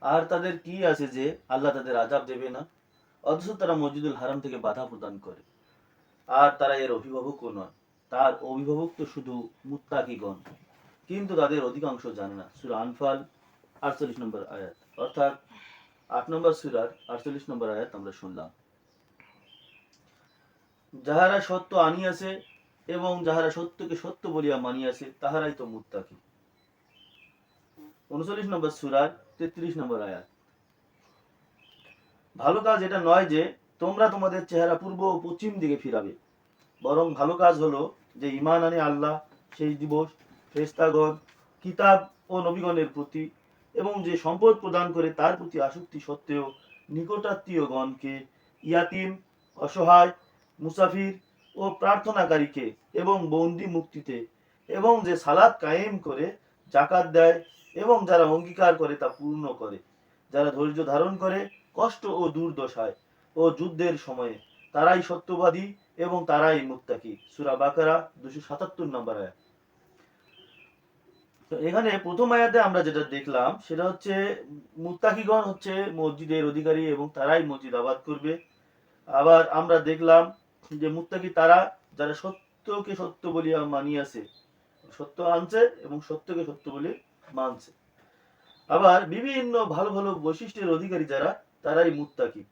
আর তাদের কি আছে যে আল্লাহ তাদের আযাব দেবে না, অথচ তারা মসজিদুল হারাম থেকে বাধা প্রদান করে। আর তারা এর অভিভাবকও নয়, তার অভিভাবক তো শুধু মুত্তাকিগণ, কিন্তু তাদের অধিকাংশ জানে না। সূরা আনফাল 48 নম্বর আয়াত, অর্থাৎ 8 নম্বর সূরার 48 নম্বর আয়াত আমরা শুনলাম। যাহারা সত্য আনিয়াছে এবং যাহারা সত্যকে সত্য বলিয়া মানিয়াছে তাহারাই তো মুত্তাকি। 39 নম্বর সূরার 33 নম্বর আয়াত। ভালো কাজ এটা নয় যে তোমরা তোমাদের চেহারা পূর্ব ও পশ্চিম দিকে ফিরাবে, বরং ভালো কাজ হলো যে ঈমান আনে আল্লাহ, শেষ দিবস, ফেরেশতাগণ, কিতাব ও নবীগণের প্রতি, এবং যে সম্পদ প্রদান করে তার প্রতি আসক্তি সত্ত্বেও নিকটাত্মীয়গণকে, ইয়াতিম, অসহায়, মুসাফির ও প্রার্থনাকারীকে এবং বন্দি মুক্তিতে, এবং যে সালাত কায়েম করে জাকাত দেয় এবং যারা অঙ্গীকার করে তা পূর্ণ করে, যারা ধৈর্য ধারণ করে কষ্ট ও দুর্দশায় ও যুদ্ধের সময়ে, তারাই সত্যবাদী এবং তারাই মুত্তাকি। সূরা বাকারা 277 নম্বর আয়াত। তো এখানে প্রথম আয়াতে আমরা যেটা দেখলাম সেটা হচ্ছে মুত্তাকিগণ হচ্ছে মসজিদের অধিকারী এবং তারাই মসজিদ আবাদ করবে। আবার আমরা দেখলাম যে মুত্তাকি তারা যারা সত্যকে সত্য বলিয়া মানিয়াছে, সত্য আনছে এবং সত্যকে সত্য বলে মানছে। আবার বিভিন্ন ভালো ভালো বৈশিষ্ট্যের অধিকারী যারা, তারাই মুত্তাকি।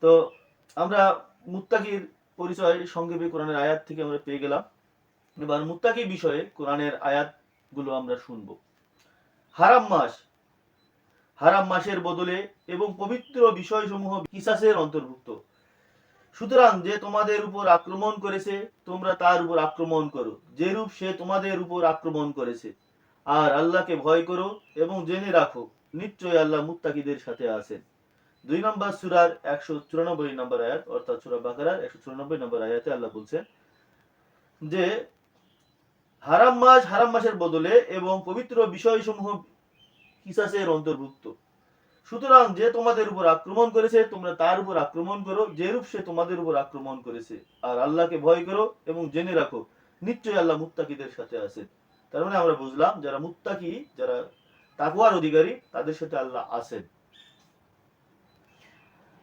তো আমরা মুত্তাকির পরিচয় সংক্ষেপে কোরআনের আয়াত থেকে আমরা পেয়ে গেলাম। এবার মুত্তাকি বিষয়ে কোরআনের আয়াতগুলো আমরা শুনব। হারাম মাস, হারাম মাসের বদলে এবং পবিত্র বিষয়সমূহ কিসাসের অন্তর্ভুক্ত। সুতরাং যে তোমাদের উপর আক্রমণ করেছে তোমরা তার উপর আক্রমণ করো, যেরূপ সে তোমাদের উপর আক্রমণ করেছে। আর আল্লাহকে ভয় করো এবং জেনে রাখো নিশ্চয় আল্লাহ মুত্তাকিদের সাথে আছেন। 2 নম্বর সূরার 194 নম্বর আয়াত, অর্থাৎ সূরা বাকারার 194 নম্বর আয়াতে আল্লাহ বলছেন যে হারাম মাস হারাম মাসের বদলে এবং পবিত্র বিষয়সমূহ কিসাসের অন্তর্ভুক্ত। সুতরাং যে তোমাদের উপর আক্রমণ করেছে তোমরা তার উপর আক্রমণ করো, যেরূপ সে তোমাদের উপর আক্রমণ করেছে। আর আল্লাহকে ভয় করো এবং জেনে রাখো নিশ্চয়ই আল্লাহ মুত্তাকিদের সাথে আছেন। তার মানে আমরা বুঝলাম যারা মুত্তাকি, যারা তাকওয়ার অধিকারী, তাদের সাথে আল্লাহ আছেন।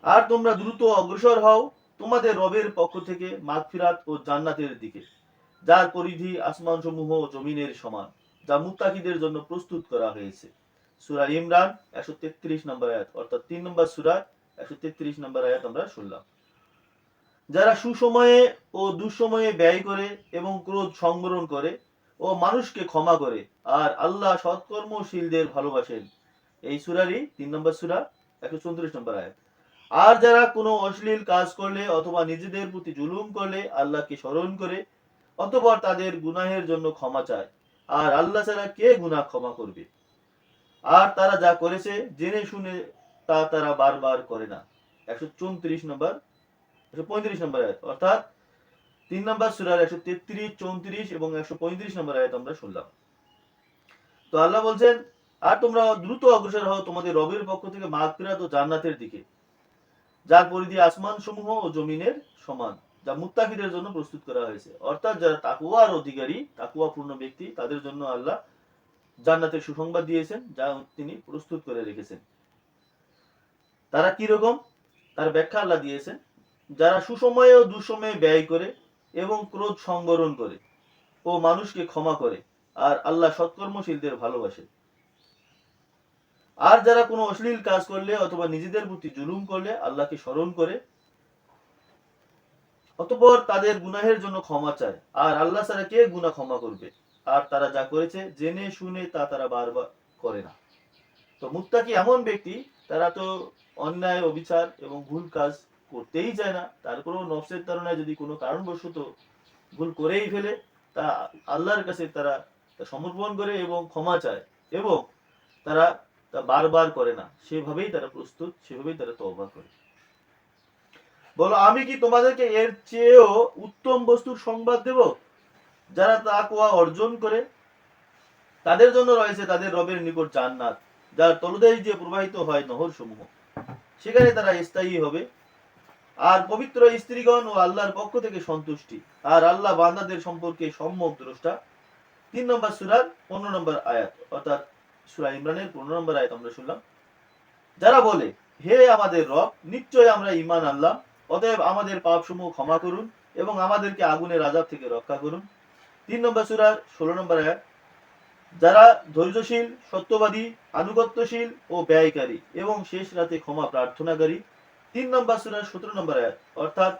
আর তোমরা দ্রুত অগ্রসর হও তোমাদের রবের পক্ষ থেকে মাগফিরাত ও জান্নাতের দিকে, যার পরিধি আসমান সমূহ ও জমিনের সমান, যা মুত্তাকিদের জন্য প্রস্তুত করা হয়েছে। সূরা ইমরান 133 নম্বর আয়াত, অর্থাৎ 3 নম্বর সূরা 133 নম্বর আয়াত আমরা শুনলাম। যারা সুসময়ে ও দুঃসময়ে ব্যয় করে এবং ক্রোধ সংবরণ করে ও মানুষকে ক্ষমা করে, আর আল্লাহ সৎকর্মশীলদের ভালোবাসেন। এই সূরারই 3 নম্বর সূরা 134 নম্বর আয়াত। আর যারা কোনো অশ্লীল কাজ করলে অথবা নিজেদের প্রতি জুলুম করলে আল্লাহকে স্মরণ করে অতঃপর তাদের গুনাহের জন্য ক্ষমা চায়, আর আল্লাহ ছাড়া কে গুনাহ ক্ষমা করবে। আর তারা যা করেছে জেনে শুনে তা তারা বারবার করে না। 134 নম্বর 135 নম্বর আয়াত, অর্থাৎ 3 নম্বর সূরার 133, 34 এবং 135 নম্বর আয়াত আমরা শুনলাম। তো আল্লাহ বলছেন আর তোমরা দ্রুত অগ্রসর হও তোমাদের রবের পক্ষ থেকে মাগফিরাত ও জান্নাতের দিকে, যার পরিধি আসমান সমূহ ও জমিনের সমান, যা মুত্তাকিদের জন্য প্রস্তুত করা হয়েছে। অর্থাৎ যারা তাকওয়ার অধিকারী, তাকওয়াপূর্ণ ব্যক্তি, তাদের জন্য আল্লাহ জান্নাতের সুসংবাদ দিয়েছেন, যা তিনি প্রস্তুত করে রেখেছেন। তারা কি রকম, তার ব্যাখ্যা আল্লাহ দিয়েছেন। যারা সুসময়ে ও দুঃসময়ে ব্যয় করে এবং ক্রোধ সংবরণ করে ও মানুষকে ক্ষমা করে, আর আল্লাহ সৎকর্মশীলদের ভালোবাসে। আর যারা কোনো অশ্লীল কাজ করলে অথবা নিজেদের প্রতি জুলুম করলে আল্লাহকে স্মরণ করে অতঃপর তাদের গুনাহের জন্য ক্ষমা চায়, আর আল্লাহ ছাড়া কে গুনাহ ক্ষমা করবে। আর তারা যা করেছে জেনে শুনে তা তারা বারবার করে না। তো মুত্তাকি এমন ব্যক্তি, তারা তো অন্যায়, অবিচার এবং ভুল কাজ করতেই চায় না, তারপরেও নফসের তাড়নায় যদি কোনো কারণবশত ভুল করেই ফেলে তা আল্লাহর কাছে তারা সমর্পণ করে এবং ক্ষমা চায়, এবং তারা তা বারবার করে না, সেভাবেই তারা প্রস্তুত, সেভাবেই তারা তওবা করে। বলো আমি কি তোমাদেরকে এর চেয়েও উত্তম বস্তুর সংবাদ দেব? যারা তাকওয়া অর্জন করে তাদের জন্য রয়েছে তাদের রবের নিকট জান্নাত, যার তলদেশ দিয়ে প্রবাহিত হয় নহর সমূহ, সেখানে তারা স্থায়ী হবে। আর পবিত্র স্ত্রীগণ ও আল্লাহর পক্ষ থেকে সন্তুষ্টি, আর আল্লাহ বান্দাদের সম্পর্কে সম্যক দ্রষ্টা। 3 নম্বর সূরার 15 নম্বর আয়াত, অর্থাৎ সূরা ইমরানের 15 নম্বর আয়াত আমরা শুনলাম, যারা বলে হে আমাদের রব, নিশ্চয় আমরা ঈমান আনলাম, অতএব আমাদের পাপসমূহ ক্ষমা করুন এবং আমাদেরকে আগুনের আযাব থেকে রক্ষা করুন। 3 নম্বর সূরার 16 নম্বর আয়াত, যারা ধৈর্যশীল, সত্যবাদী, আনুগত্যশীল ও ব্যয়কারী এবং শেষ রাতে ক্ষমা প্রার্থনাকারী। 3 নম্বর সূরার 17 নম্বর আয়াত, অর্থাৎ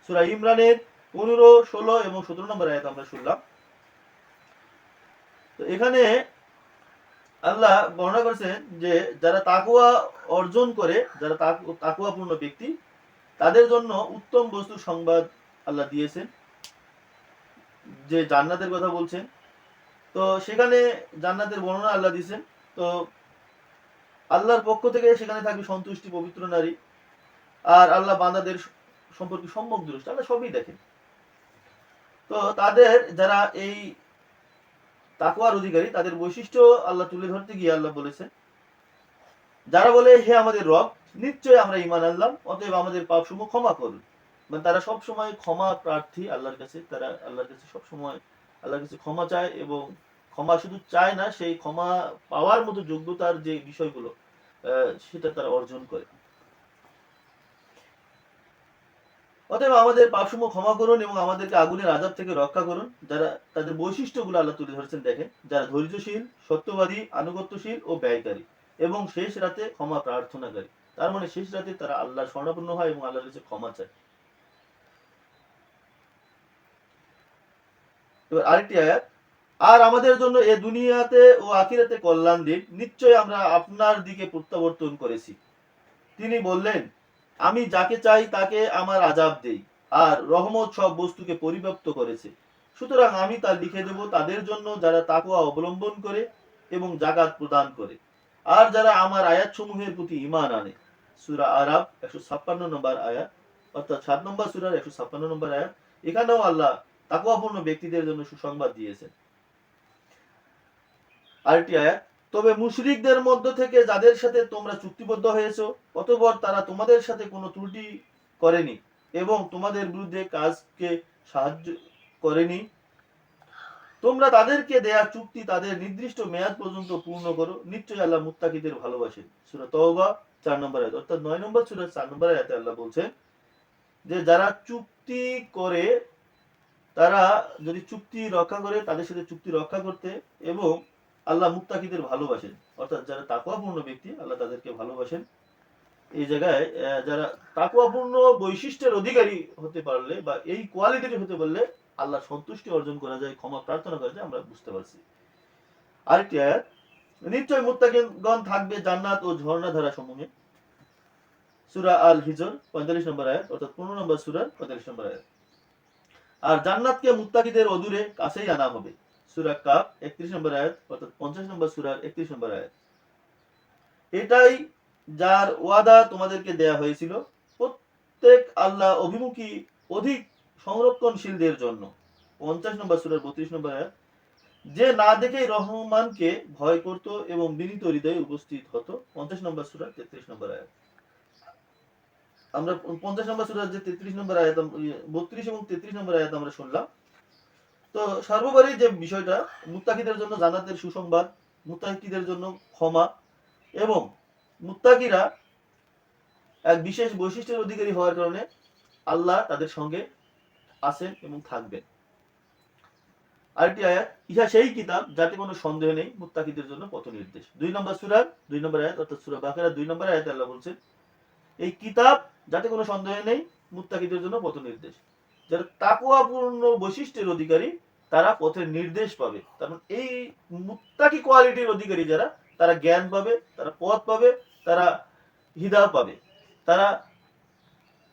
সূরা ইমরানের 15, 16 এবং 17 নম্বর আয়াত আমরা শুনলাম। তো এখানে আল্লাহ বর্ণনা করেছেন যে যারা তাকওয়া অর্জন করে, যারা তাকওয়াপূর্ণ ব্যক্তি, তাদের জন্য উত্তম বস্তুর সংবাদ আল্লাহ দিয়েছেন, যে জান্নাতের কথা বলছেন। তো সেখানে জান্নাতের বর্ণনা আল্লাহ দিয়েছেন। তো আল্লাহর পক্ষ থেকে সেখানে থাকবে সন্তুষ্টি, পবিত্র নারী, আর আল্লাহ বান্দাদের সম্পর্কে সম্যক দৃষ্টি, আল্লাহ সবই দেখেন। তো তাদের যারা এই তাকওয়ার অধিকারী, তাদের বৈশিষ্ট্য আল্লাহ তুলে ধরতে গিয়ে আল্লাহ বলেছেন, যারা বলে হে আমাদের রব, নিশ্চয় আমরা ঈমান আনলাম, অতএব আমাদের পাপসমূহ ক্ষমা করুন। মানে তারা সব সময় ক্ষমা প্রার্থী আল্লাহর কাছে, তারা আল্লাহর কাছে সব সময় আল্লাহর কাছে ক্ষমা চায়, এবং ক্ষমা শুধু চায় না, সেই ক্ষমা পাওয়ার মতো যোগ্যতার যে বিষয়গুলো সেটা তারা অর্জন করে। অতএব আমাদের পাপসমূহ ক্ষমা করুন এবং আমাদেরকে আগুনের আযাব থেকে রক্ষা করুন। যারা তাদের বৈশিষ্ট্যগুলো আল্লাহ তুলে ধরেছেন দেখেন, যারা ধৈর্যশীল, সত্যবাদী, আনুগত্যশীল ও ব্যয়কারী এবং শেষ রাতে ক্ষমা প্রার্থনাকারী। তার মানে শেষ রাতে তারা আল্লাহর শরণাপন্ন হয় এবং আল্লাহর কাছে ক্ষমা চায়। এবার আরেকটি আয়াত, আর আমাদের জন্য এ দুনিয়াতে ও আখিরাতে কল্যাণ দিন, নিশ্চয় আমরা আপনার দিকে প্রত্যাবর্তন করেছি। তিনি বললেন, আমি যাকে চাই তাকে আমার আযাব দেই, আর রহমত সব বস্তুকে পরিব্যাপ্ত করেছে। সুতরাং আমি তা লিখে দেব তাদের জন্য যারা তাকওয়া অবলম্বন করে এবং যাকাত প্রদান করে, আর যারা আমার আয়াতসমূহের প্রতি ঈমান আনে। সূরা আরাফ 156 নম্বর আয়াত, অর্থাৎ 7 নম্বর সূরার 156 নম্বর আয়াত। এখানেও আল্লাহ তাকওয়াপূর্ণ ব্যক্তিদের জন্য সুসংবাদ দিয়েছেন। আরেকটি আয়াত, তবে মুশরিকদের মধ্য থেকে যাদের সাথে তোমরা চুক্তিবদ্ধ হয়েছো, অতঃপর তারা তোমাদের সাথে কোনো ত্রুটি করেনি এবং তোমাদের বিরুদ্ধে কাজকে সাহায্য করেনি, তোমরা তাদেরকে দেয়া চুক্তি তাদের নির্দিষ্ট মেয়াদ পর্যন্ত পূর্ণ করো, নিশ্চয়ই আল্লাহ মুত্তাকিদের ভালোবাসেন। সূরা তওবা 4 নম্বর আয়াত, অর্থাৎ 9 নম্বর সূরার 4 নম্বর আয়াতে আল্লাহ বলছেন যে যারা চুক্তি করে, তারা যদি চুক্তি রক্ষা করে, তাদের সাথে চুক্তি রক্ষা করতে, এবং আল্লাহ মুত্তাকিদের ভালোবাসেন, অর্থাৎ যারা তাকওয়াপূর্ণ ব্যক্তি আল্লাহ তাদেরকে ভালোবাসেন। এই জায়গায় যারা তাকওয়াপূর্ণ বৈশিষ্ট্যের অধিকারী হতে পারলে বা এই কোয়ালিটির হতে পারলে আল্লাহ সন্তুষ্টি অর্জন করা যায়, ক্ষমা প্রার্থনা করা যায়, আমরা বুঝতে পারছি। আরেকটি আয়াত, নিশ্চয় মুত্তাকিগণ থাকবে জান্নাত ও ঝর্ণাধারা সমূহে। সূরা আল হিজর 45 নম্বর আয়াত, অর্থাৎ 15 নম্বর সূরার 45 নম্বর আয়াত। আর জান্নাতকে মুত্তাকিদের অদূরে কাছেই আনা হবে। সূরা কাফ 31 নম্বর আয়াত, অর্থাৎ 50 নম্বর সূরার 31 নম্বর আয়াত। এটাই যার ওয়াদা তোমাদেরকে দেয়া হয়েছিল প্রত্যেক আল্লাহ অভিমুখী অধিক সংরক্ষণশীলদের জন্য। 50 নম্বর সূরার 32 নম্বর আয়াত, যে না দেখেই রহমানকে ভয় করত এবং বিনীত হৃদয়ে উপস্থিত হতো। 50 নম্বর সূরার 33 নম্বর আয়াত। আমরা 50 নম্বর সূরার যে 33 নম্বর আয়াত, 32 এবং 33 নম্বর আয়াত আমরা শুনলাম। তো সর্বোপরি যে বিষয়টা, মুত্তাকিদের জন্য জান্নাতের সুসংবাদ, মুত্তাকিদের জন্য ক্ষমা, এবং মুত্তাকিরা এক বিশেষ বৈশিষ্ট্যের অধিকারী হওয়ার কারণে আল্লাহ তাদের সঙ্গে আছেন এবং থাকবেন। আরেকটি আয়াত, ইহা সেই কিতাব যাতে কোনো সন্দেহ নেই, মুত্তাকিদের জন্য পথ নির্দেশ। 2 নম্বর সূরার 2 নম্বর আয়াত, অর্থাৎ সূরা বাকারা 2 নম্বর আয়াতে আল্লাহ বলছেন, এই কিতাব যাতে কোনো সন্দেহ নেই, মুত্তাকিদের জন্য পথ নির্দেশ। যারা তাকওয়াপূর্ণ বৈশিষ্ট্যের অধিকারী তারা পথের নির্দেশ পাবে। কারণ এই মুত্তাকি কোয়ালিটির অধিকারী যারা, তারা জ্ঞান পাবে, তারা পথ পাবে, তারা হিদায়াত পাবে, তারা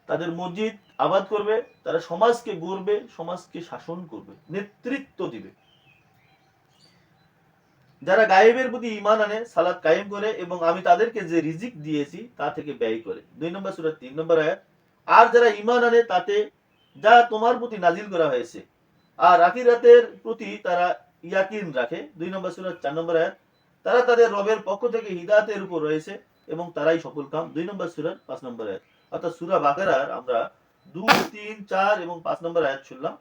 তাদের মসজিদ আবাদ করবে, তারা সমাজকে গড়বে, সমাজকে শাসন করবে, নেতৃত্ব দিবে। যারা গায়েবের প্রতি ঈমান আনে, সালাত কায়েম করে এবং আমি তাদেরকে যে রিজিক দিয়েছি তা থেকে ব্যয় করে। 2 নম্বর সূরা 3 নম্বর আয়াত, আর যারা ঈমান আনে তাতে যা তোমার প্রতি নাজিল করা হয়েছে আর আখিরাতের প্রতি তারা ইয়াকিন রাখে। 2 নম্বর সূরা 4 নম্বর আয়াত, তারা তাদের রবের পক্ষ থেকে হিদায়াতের উপর রয়েছে এবং তারাই সফলকাম। 2 নম্বর সূরার 5 নম্বর আয়াত, অর্থাৎ সূরা বাকারার আমরা 2, 3, 4 এবং 5 নম্বর আয়াত শুনলাম।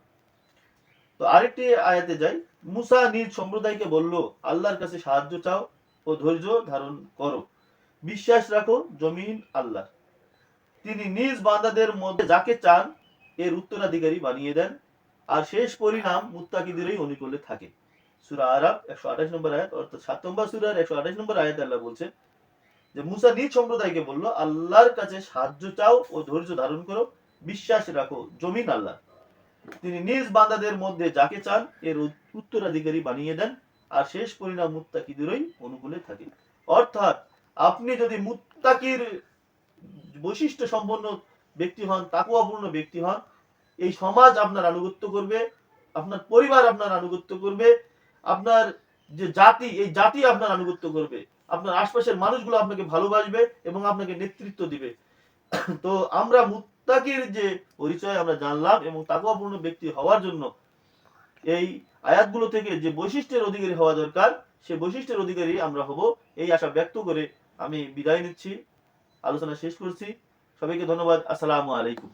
তো আরেকটি আয়াতে যাই, মুসা নিজ সম্প্রদায়কে বলল, আল্লাহর কাছে সাহায্য চাও, ও ধৈর্য ধারণ করো। বিশ্বাস রাখো জমিন আল্লাহ, তিনি নিজ বান্দাদের মধ্যে যাকে চান এর উত্তরাধিকারী বানিয়ে দেন, আর শেষ পরিণাম মুত্তাকিদেরই অনুকূলে থাকে। সূরা আরাফ 128 নম্বর আয়াত, অর্থাৎ 7 নম্বর সূরার 128 নম্বর আয়াতে আল্লাহ বলছে যে মুসা নিজ সম্প্রদায়কে বলল, আল্লাহর কাছে সাহায্য চাও ও ধৈর্য ধারণ করো, বিশ্বাস রাখো জমিন আল্লাহ, তিনি নিজ বান্দাদের মধ্যে যাকে চান এর উত্তরাধিকারী বানিয়ে দেন, আর শেষ পরিণাম মুত্তাকিদেরই অনুকূলে থাকে। অর্থাৎ আপনি যদি মুত্তাকির বৈশিষ্ট্য সম্পন্ন ব্যক্তি হন, তাকওয়াপূর্ণ ব্যক্তি হন, এই সমাজ আপনার আনুগত্য করবে, আপনার পরিবার আপনার আনুগত্য করবে, আপনার যে জাতি, এই জাতি আপনার আনুগত্য করবে, আপনার আশপাশের মানুষগুলো আপনাকে ভালোবাসবে এবং আপনাকে নেতৃত্ব দিবে। তো আমরা মুত্তাকির যে পরিচয় আমরা জানলাম, এবং তাকওয়াপূর্ণ ব্যক্তি হওয়ার জন্য এই আয়াতগুলো থেকে যে বৈশিষ্ট্যের অধিকারী হওয়া দরকার, সেই বৈশিষ্ট্যের অধিকারী আমরা হব, এই আশা ব্যক্ত করে আমি বিদায় নিচ্ছি, আলোচনা শেষ করছি। সবাইকে ধন্যবাদ। আসসালামু আলাইকুম।